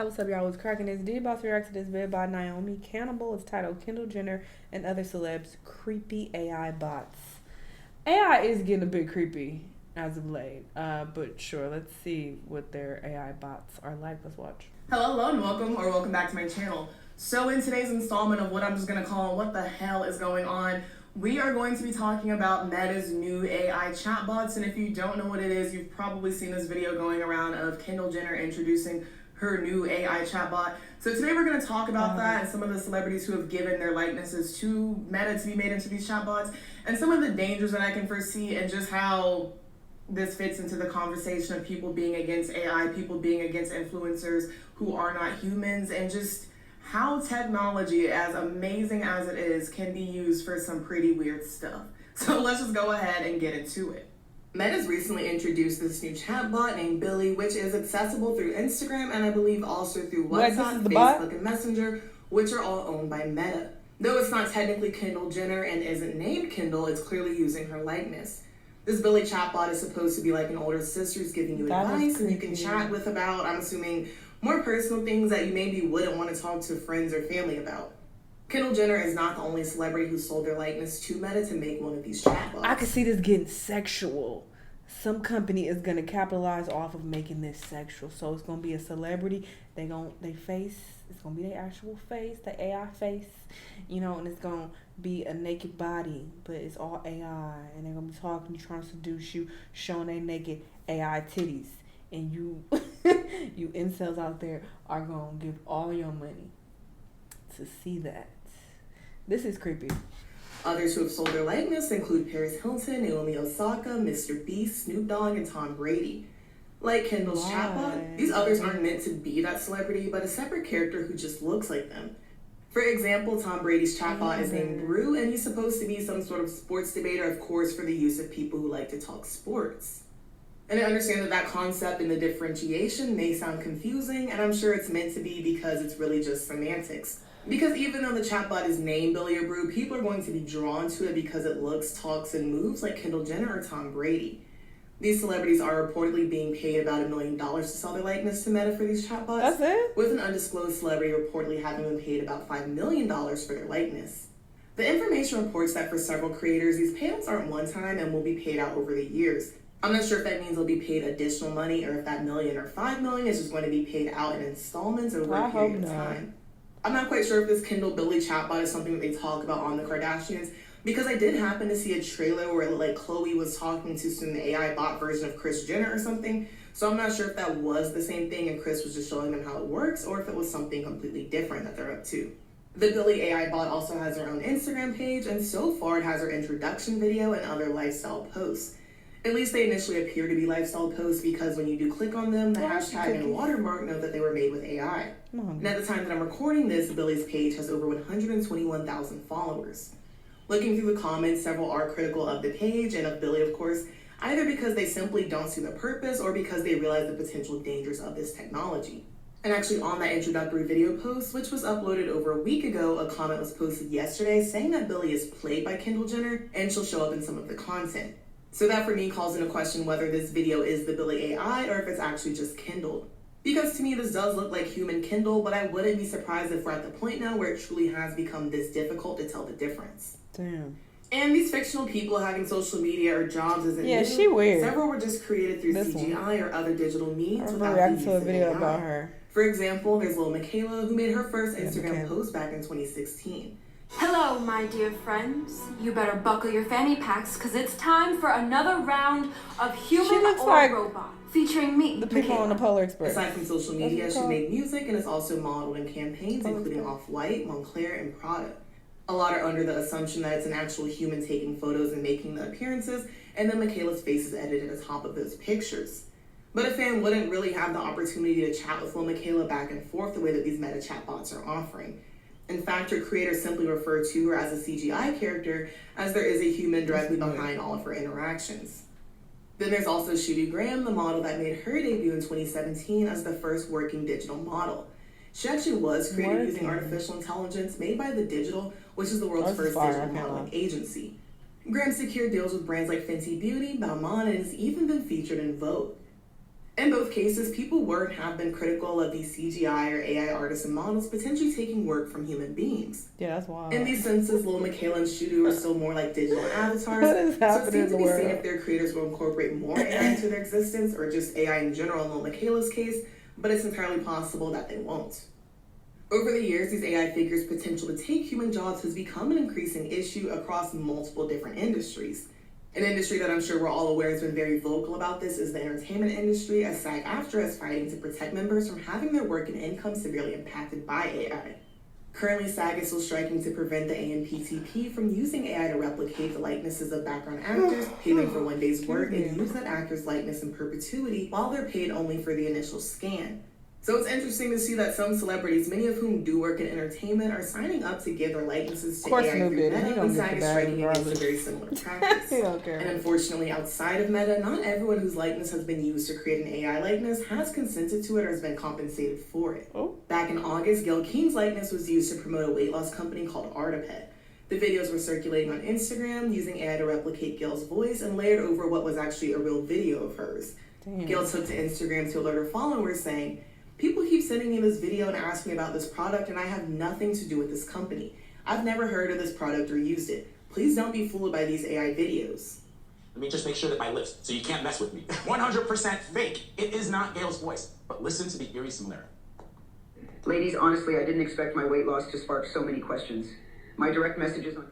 What's up, y'all? What's cracking? This D-Boss reacts to this video by Naomi Cannibal. It's titled Kendall Jenner and Other Celebs Creepy AI Bots. AI is getting a bit creepy as of late, but sure, let's see what their AI bots are like. Let's watch. Hello, and welcome back to my channel. So in today's installment of what I'm just going to call What the Hell is Going On, we are going to be talking about Meta's new AI chatbots. And if you don't know what it is, you've probably seen this video going around of Kendall Jenner introducing her new AI chatbot. So today we're going to talk about that and some of the celebrities who have given their likenesses to Meta to be made into these chatbots, and some of the dangers that I can foresee, and just how this fits into the conversation of people being against AI, people being against influencers who are not humans, and just how technology, as amazing as it is, can be used for some pretty weird stuff. So let's just go ahead and get into it. Meta's recently introduced this new chatbot named Billy, which is accessible through Instagram and I believe also through WhatsApp, Facebook, and Messenger, which are all owned by Meta. Though it's not technically Kendall Jenner and isn't named Kendall, it's clearly using her likeness. This Billy chatbot is supposed to be like an older sister who's giving you advice, and you can chat with about, I'm assuming, more personal things that you maybe wouldn't want to talk to friends or family about. Kendall Jenner is not the only celebrity who sold their likeness to Meta to make one of these chatbots. I could see this getting sexual. Some company is gonna capitalize off of making this sexual. So it's gonna be a celebrity. They face. It's gonna be their actual face, the AI face, and it's gonna be a naked body, but it's all AI, and they're gonna be talking, trying to seduce you, showing their naked AI titties, and you, you incels out there are gonna give all your money to see that. This is creepy. Others who have sold their likeness include Paris Hilton, Naomi Osaka, Mr. Beast, Snoop Dogg, and Tom Brady. Like Kendall's chatbot, these others aren't meant to be that celebrity, but a separate character who just looks like them. For example, Tom Brady's chatbot is named Brew, and he's supposed to be some sort of sports debater, of course, for the use of people who like to talk sports. And I understand that concept and the differentiation may sound confusing, and I'm sure it's meant to be because it's really just semantics. Because even though the chatbot is named Billy or Brew, people are going to be drawn to it because it looks, talks, and moves like Kendall Jenner or Tom Brady. These celebrities are reportedly being paid about $1 million to sell their likeness to Meta for these chatbots. That's it? With an undisclosed celebrity reportedly having been paid about $5 million for their likeness. The information reports that for several creators, these payouts aren't one time and will be paid out over the years. I'm not sure if that means they'll be paid additional money or if that $1 million or $5 million is just going to be paid out in installments over a period of time. I'm not quite sure if this Kendall Billy chatbot is something that they talk about on the Kardashians, because I did happen to see a trailer where like Khloe was talking to some AI bot version of Kris Jenner or something. So I'm not sure if that was the same thing and Kris was just showing them how it works, or if it was something completely different that they're up to. The Billy AI bot also has her own Instagram page, and so far it has her introduction video and other lifestyle posts. At least they initially appear to be lifestyle posts, because when you do click on them, the hashtag and watermark note that they were made with AI. And at the time that I'm recording this, Billy's page has over 121,000 followers. Looking through the comments, several are critical of the page and of Billy, of course, either because they simply don't see the purpose or because they realize the potential dangers of this technology. And actually on that introductory video post, which was uploaded over a week ago, a comment was posted yesterday saying that Billy is played by Kendall Jenner and she'll show up in some of the content. So that for me calls into question whether this video is the Billy AI or if it's actually just Kendall. Because to me this does look like human Kendall, but I wouldn't be surprised if we're at the point now where it truly has become this difficult to tell the difference. Damn. And these fictional people having social media or jobs isn't new. She weird. Several were just created through CGI or other digital means without the use to a of video AI. about her. For example, there's Lil Michaela, who made her first Instagram post back in 2016. Hello, my dear friends. You better buckle your fanny packs, because it's time for another round of Human or like Robot, featuring me, the people on the Polar Express. Aside from social media, she made music and is also modeled in campaigns, including Off-White, Montclair, and Prada. A lot are under the assumption that it's an actual human taking photos and making the appearances, and then Michaela's face is edited atop of those pictures. But a fan wouldn't really have the opportunity to chat with Lil Michaela back and forth the way that these Meta chatbots are offering. In fact, her creators simply refer to her as a CGI character, as there is a human directly behind all of her interactions. Then there's also Shooty Graham, the model that made her debut in 2017 as the first working digital model. She actually was created using artificial intelligence made by The Digital, which is the world's first digital modeling agency. Graham secured deals with brands like Fenty Beauty, Balmain, and has even been featured in Vogue. In both cases, people were and have been critical of these CGI or AI artists and models potentially taking work from human beings. Yeah, that's wild. In these senses, Lil Miquela and Shudu are still more like digital avatars. What is happening So it seems to in be the seen world? if their creators will incorporate more AI into their existence, or just AI in general in Lil Miquela's case, but it's entirely possible that they won't. Over the years, these AI figures' potential to take human jobs has become an increasing issue across multiple different industries. An industry that I'm sure we're all aware has been very vocal about this is the entertainment industry, as SAG-AFTRA is fighting to protect members from having their work and income severely impacted by AI. Currently, SAG is still striking to prevent the AMPTP from using AI to replicate the likenesses of background actors, pay them for one day's work, and use that actor's likeness in perpetuity while they're paid only for the initial scan. So it's interesting to see that some celebrities, many of whom do work in entertainment, are signing up to give their likenesses to AI through Meta, and SAG is striking against a very similar practice. And unfortunately, outside of Meta, not everyone whose likeness has been used to create an AI likeness has consented to it or has been compensated for it. Back in August, Gayle King's likeness was used to promote a weight loss company called Artipet. The videos were circulating on Instagram using AI to replicate Gayle's voice and layered over what was actually a real video of hers. Gayle took to Instagram to alert her followers saying, "People keep sending me this video and asking about this product, and I have nothing to do with this company. I've never heard of this product or used it. Please don't be fooled by these AI videos." Let me just make sure that my lips, so you can't mess with me. 100% fake. It is not Gayle's voice, but listen to the eerie similarity. Ladies, honestly, I didn't expect my weight loss to spark so many questions. My direct messages on...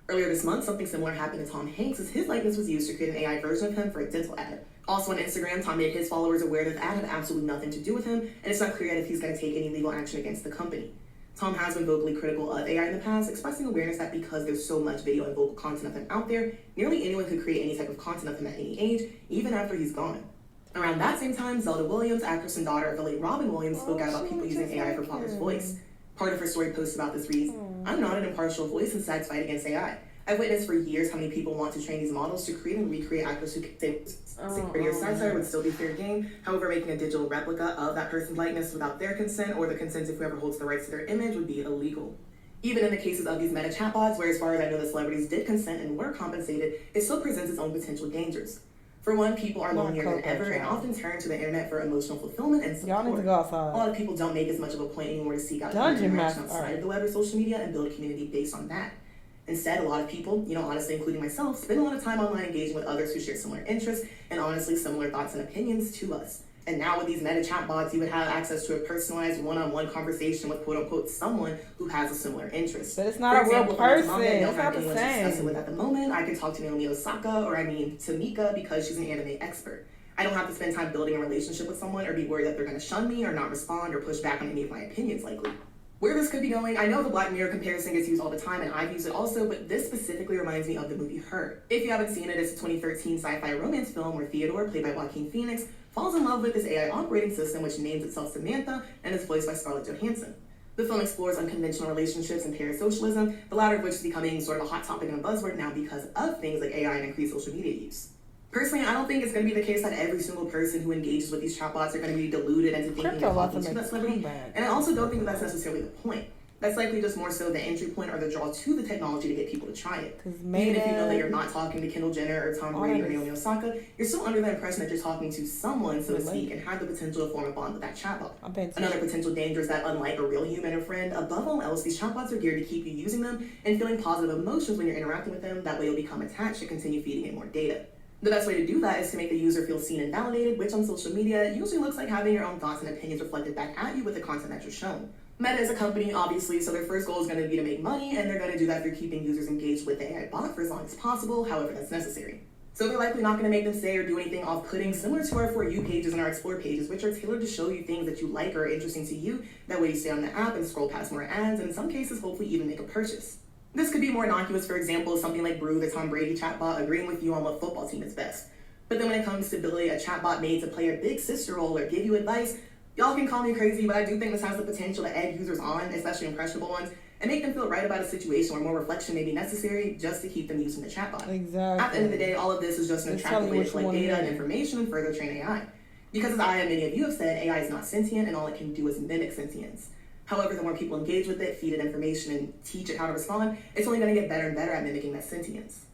Earlier this month, something similar happened to Tom Hanks, as his likeness was used to create an AI version of him for a dental ad. Also on Instagram, Tom made his followers aware that the ad had absolutely nothing to do with him, and it's not clear yet if he's going to take any legal action against the company. Tom has been vocally critical of AI in the past, expressing awareness that because there's so much video and vocal content of him out there, nearly anyone could create any type of content of him at any age, even after he's gone. Around that same time, Zelda Williams, actress and daughter of the late Robin Williams, spoke out about people using AI for father's voice. Part of her story post about this reads, "I'm not an impartial voice in SAG's fight against AI. I've witnessed for years how many people want to train these models to create and recreate actors who can say security or satire would still be fair game. However, making a digital replica of that person's likeness without their consent or the consent of whoever holds the rights to their image would be illegal." Even in the cases of these meta chatbots, where as far as I know the celebrities did consent and were compensated, it still presents its own potential dangers. For one, people are lonelier than ever and often turn to the internet for emotional fulfillment and support. Y'all need to go outside. A lot of people don't make as much of a point anymore to seek out Dungeon interaction Master. outside of the web or social media and build a community based on that. Instead, a lot of people, honestly, including myself, spend a lot of time online engaging with others who share similar interests and honestly similar thoughts and opinions to us. And now with these meta chatbots, you would have access to a personalized one-on-one conversation with quote-unquote someone who has a similar interest. But it's not a real person. It's not the To discuss it same. with at the moment, I can talk to Naomi Osaka, or Tamika, because she's an anime expert. I don't have to spend time building a relationship with someone or be worried that they're going to shun me or not respond or push back on any of my opinions likely. Where this could be going, I know the Black Mirror comparison gets used all the time, and I've used it also, but this specifically reminds me of the movie Her. If you haven't seen it, it's a 2013 sci-fi romance film where Theodore, played by Joaquin Phoenix, falls in love with this AI operating system which names itself Samantha and is voiced by Scarlett Johansson. The film explores unconventional relationships and parasocialism, the latter of which is becoming sort of a hot topic and a buzzword now because of things like AI and increased social media use. Personally, I don't think it's going to be the case that every single person who engages with these chatbots are going to be deluded into thinking they're talking to that celebrity, and I also don't think that's necessarily the point. That's likely just more so the entry point or the draw to the technology to get people to try it. Even if you know that you're not talking to Kendall Jenner or Tom Brady or Naomi Osaka, you're still under the impression that you're talking to someone, so to speak, and have the potential to form a bond with that chatbot. Another potential danger is that unlike a real human or friend, above all else, these chatbots are geared to keep you using them and feeling positive emotions when you're interacting with them. That way you'll become attached and continue feeding it more data. The best way to do that is to make the user feel seen and validated, which on social media usually looks like having your own thoughts and opinions reflected back at you with the content that you're shown. Meta is a company, obviously, so their first goal is going to be to make money, and they're going to do that through keeping users engaged with the AI bot for as long as possible, however that's necessary. So they're likely not going to make them say or do anything off-putting, similar to our For You pages and our Explore pages, which are tailored to show you things that you like or are interesting to you. That way you stay on the app and scroll past more ads, and in some cases, hopefully even make a purchase. This could be more innocuous, for example, something like Brew, the Tom Brady chatbot, agreeing with you on what football team is best. But then when it comes to building a chatbot made to play a big sister role or give you advice, y'all can call me crazy, but I do think this has the potential to egg users on, especially impressionable ones, and make them feel right about a situation where more reflection may be necessary just to keep them using the chatbot. Exactly. At the end of the day, all of this is just an attractive way to collect data and information and further train AI. Because as I and many of you have said, AI is not sentient and all it can do is mimic sentience. However, the more people engage with it, feed it information, and teach it how to respond, it's only going to get better and better at mimicking that sentience.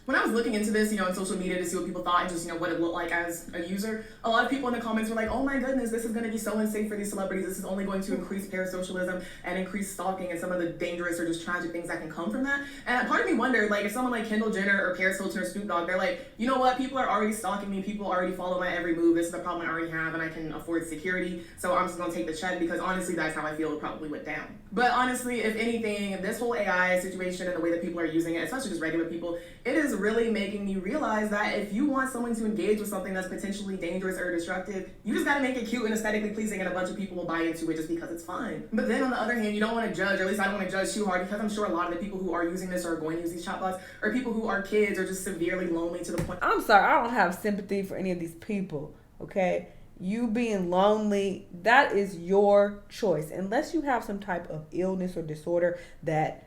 When I was looking into this, on social media to see what people thought and just, what it looked like as a user, a lot of people in the comments were like, oh my goodness, this is going to be so unsafe for these celebrities. This is only going to increase parasocialism and increase stalking and some of the dangerous or just tragic things that can come from that. And part of me wondered, like, if someone like Kendall Jenner or Paris Hilton or Snoop Dogg, they're like, you know what, people are already stalking me. People already follow my every move. This is a problem I already have and I can afford security. So I'm just going to take the check because honestly, that's how I feel it probably went down. But honestly, if anything, this whole AI situation and the way that people are using it, especially just regular people, it is really making me realize that if you want someone to engage with something that's potentially dangerous or destructive, you just gotta make it cute and aesthetically pleasing, and a bunch of people will buy into it just because it's fun. But then on the other hand, you don't want to judge, or at least I don't want to judge too hard, because I'm sure a lot of the people who are using this or are going to use these chatbots are people who are kids or just severely lonely to the point. I'm sorry, I don't have sympathy for any of these people, okay? You being lonely, that is your choice. Unless you have some type of illness or disorder that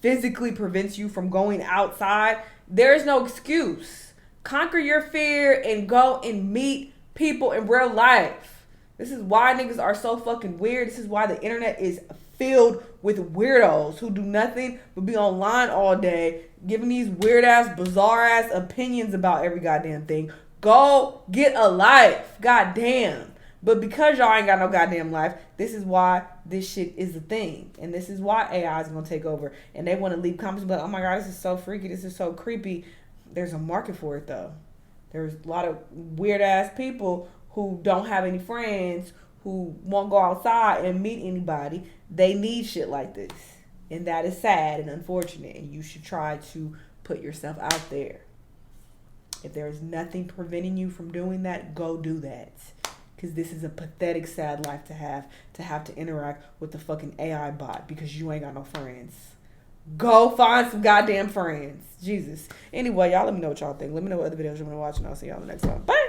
physically prevents you from going outside, there's no excuse. Conquer your fear and go and meet people in real life. This is why niggas are so fucking weird. This is why the internet is filled with weirdos who do nothing but be online all day, giving these weird ass, bizarre ass opinions about every goddamn thing. Go get a life. Goddamn. But because y'all ain't got no goddamn life, this is why this shit is a thing. And this is why AI is going to take over. And they want to leave comments like, oh my God, this is so freaky. This is so creepy. There's a market for it, though. There's a lot of weird-ass people who don't have any friends, who won't go outside and meet anybody. They need shit like this. And that is sad and unfortunate. And you should try to put yourself out there. If there is nothing preventing you from doing that, go do that. Because this is a pathetic, sad life to have to interact with the fucking AI bot because you ain't got no friends. Go find some goddamn friends. Jesus. Anyway, y'all let me know what y'all think. Let me know what other videos you want to watch, and I'll see y'all in the next one. Bye.